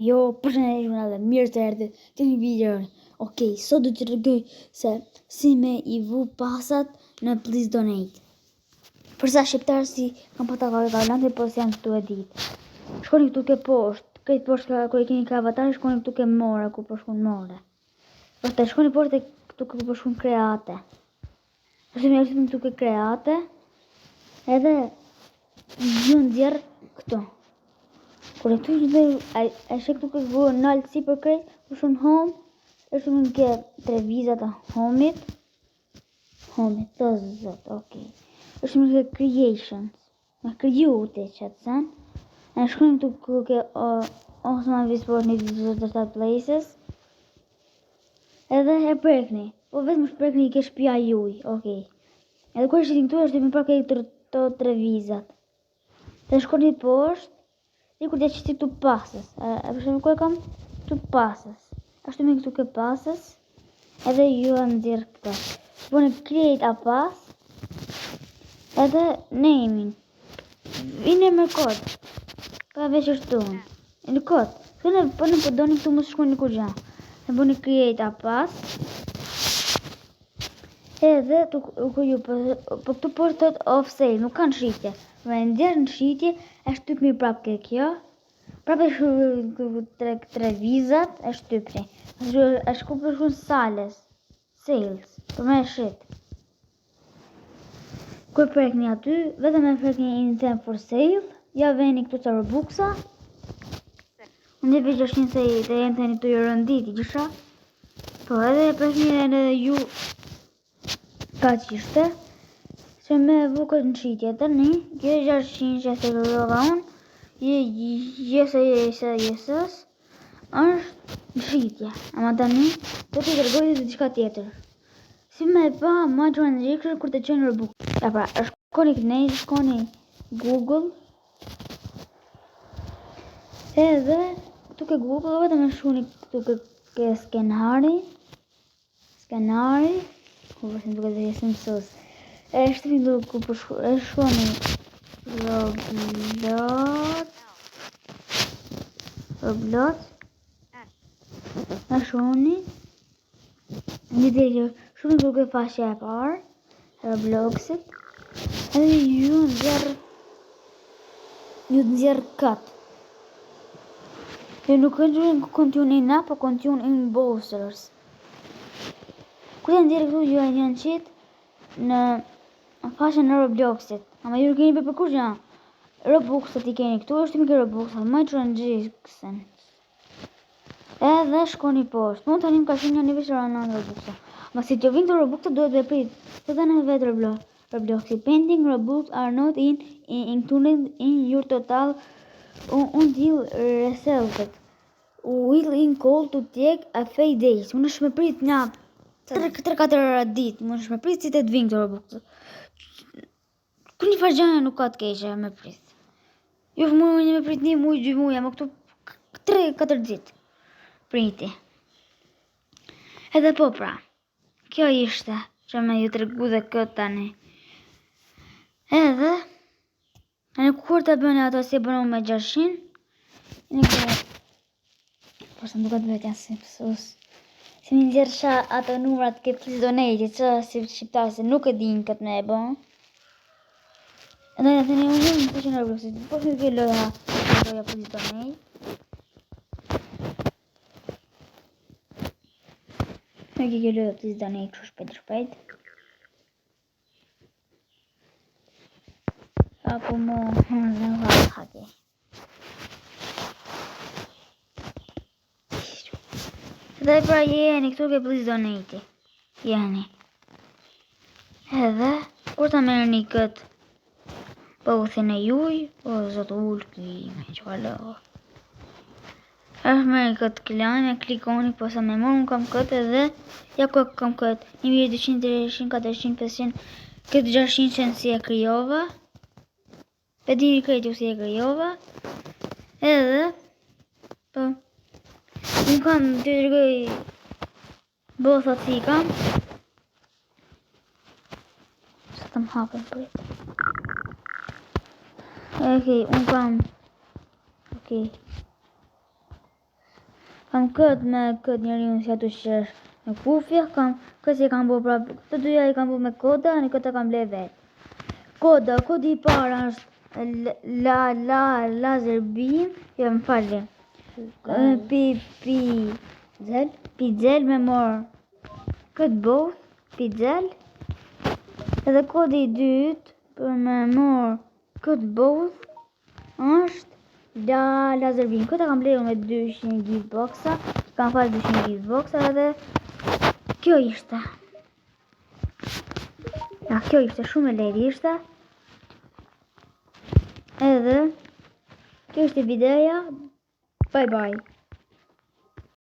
Jo, përshëndetje edhe mirë të erdhët të një video. Okej, sot do t'ju tregoj se si me I vu pasat në Please Donate. Përsa shqiptarë si kam pata kalkulante, po si janë këtu e ditë. Shkoni këtu ke poshtë, këtë poshtë ku e keni ka avatar, shkoni këtu ke more, ku po shkon more. Pastaj shkoni poshtë këtu ku po shkon kreate. Pastaj më këtu ke kreate. Edhe ju nxjerr këtu. Kur e këtu dhe e shek këtu ke vë në altë si për krejt, për shumë home, e shumë ke tre vizat e home-it, të zot, okej. E shumë ke creations, me kriju të qëtë sen, e shkojnë këtu ke Osman Visport një të places, edhe e prekni, po vetëm shprekni ke shpia juj, okej. Edhe kur e shitin këtu, është të mi prake të tre vizat. Dhe shkoni poshtë, dhe kur të qëti këtu pasës, e përshemë ku e kam këtu pasës. Ashtu me këtu ke pasës, edhe ju e nëzirë këta. Bëne create a pas, edhe naming. Vine me kod, ka veç është tunë. Në kod, këne përnë përdoni këtu më shkoni kur gja. Dhe bëne create a pas, edhe ku ju për këtu për thot off sale, nuk kanë shritje. Me ndjerë në shritje, e shtyp mi prap ke kjo. Prap e tre vizat, e shtypni. E shku për shku në sales, për me shrit. Kër prekni aty, vetëm e prekni item for sale, ja veni këtu të Robuxa. Unë dhe gjashin se të jenë të një të rëndit, gjësha. Po edhe e prekni edhe ju ka qishte. Se me vukët në shqitje të një, kjo e 600 që se kërëva unë, jesës, është në shqitje. Ama të një, do t'i kërgojtë të qka tjetër. Si me pa, ma që në gjikër, kur të qenë Robux. Ja pra, shkoni kënej, shkoni Google. Edhe, tu ke Google, vete me shkoni tu ke skenari. Ku përshën duke dhe jesë mësus. E shtë findu ku e shkoni Roblox e shkoni një dhe shumë duke fashja e parë Robloxit edhe ju nëzjerë kat ju nuk e gjurën continue na po continue in boosters kur e nëzjerë këtu ju e janë qitë në fashën në Robloxit, ama ju keni për kur që Robuxat I keni këtu, është të mike Robuxat, më që në gjikësen. Edhe shkoni poshtë, mund të anim ka shumë një vishë rana në Robuxat. Ma si të vinë të Robuxat duhet me prit, të dhe në vetë Robloxit. Pending Robux are not included in your total until resolved. Will in call to take a few days. Unë është me prit një 3-4 ditë, unë është me prit si të vinë të Robuxat. Kër një fargjana nuk ka të keqe me prit. Jo mund me prit 1 muj, 2 muj, ama këtu 3-4 ditë. Priti. Edhe po pra, kjo ishte që me ju të regu dhe këtë tani. Edhe, në kur të bëne ato si bënu me 600, në kërë, po së më duket vetë janë si pësus. Si më nxjerë qa ato numrat ke Please Donate, që si shqiptarë se nuk e din këtë me e bënë. Edhe në të një unë në të që në Robloxit, po shme ke loja Please Donate. Me ke loja Please Donate që shpejt. Apo mo në hake. Dhe pra jeni këtu ke Please Donate. Jeni. Edhe, kur ta merë një këtë po u thine juj, o zotë ullë këllime, që ka lëgë. është me këtë klane, klikoni, po sa me morë, unë kam këtë edhe, ja ku kam këtë, 1200, 300, 400, 500, këtë 600 që në si e kryova, pe dini këtë ju si e kryova, edhe, po, unë kam të rëgoj, bothat si kam, sa të më hapën për e. Okej, unë kam. Okej. Kam këtë me këtë njeriu si ato që është me kufje, këtë i kam bo prapë, këtë dyja i kam bo me koda, në këtë kam ble vetë. Kodi i para është laser beam, jo më falni. Pixel me morë këtë both, pixel. Edhe kodi i dytë për me morë këtë both është laser beam. Këtë kam bleju me 200 giftboxa, kam falë 200 giftboxa edhe kjo ishte. Ja, kjo ishte shumë e lehtë ishte. Edhe kjo ishte videoja. Bye bye.